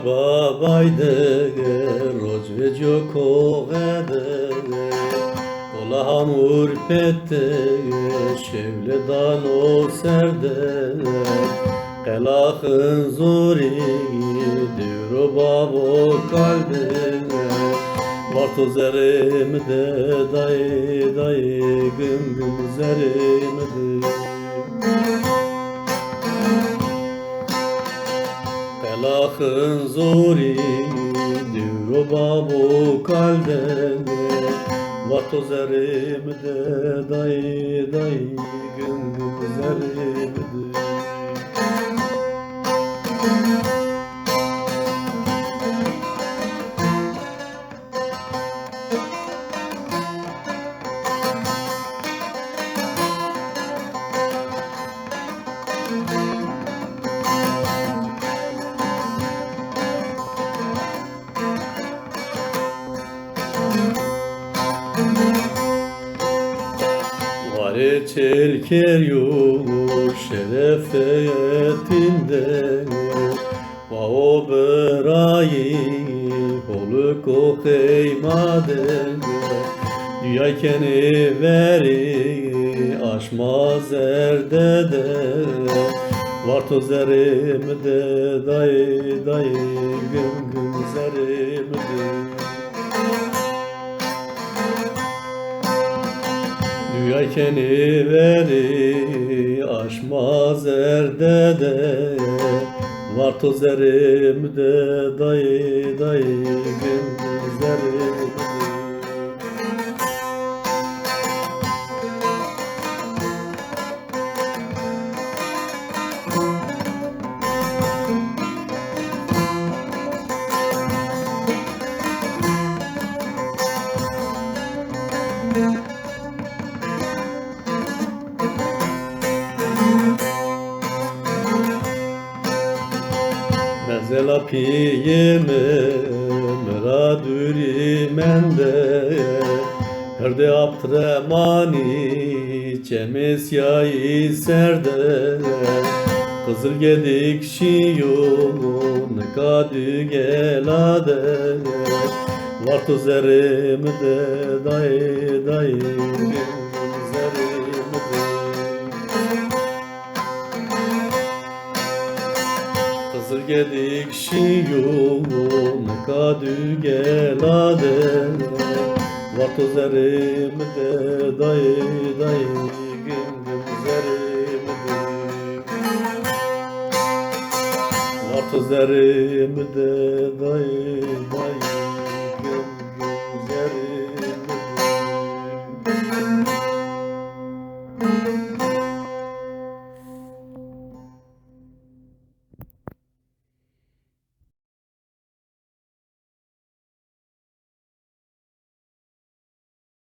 babajde roz vejo kohede kola hamur pette şevledan o serde kelahın zori divro babo kalbe varto zerimde dayı dayı güm güm zerimde Kelahın zori divro babo kalbe varto zerimde dayı dayı güm güm zerimde Vare çelker yok şerefetinde Va o berayı holu kokeymaden Dünya keni veri aşmaz erdede Varto zerimde dayı dayı güm güm zerimde Dünya keni veri aşmaz erdede Varto zerimde dayı dayı güm güm zerimde Mezela piyeme meraduri mende Herde aptremani çemesyayı serde Kızıl gedik şiyun kadü gelade Varto zerimde dayı dayı zerimde Kızıl gedik şiyun kadü gelade Varto zerimde dayı dayı güm güm zerimde Varto zerimde dayı dayı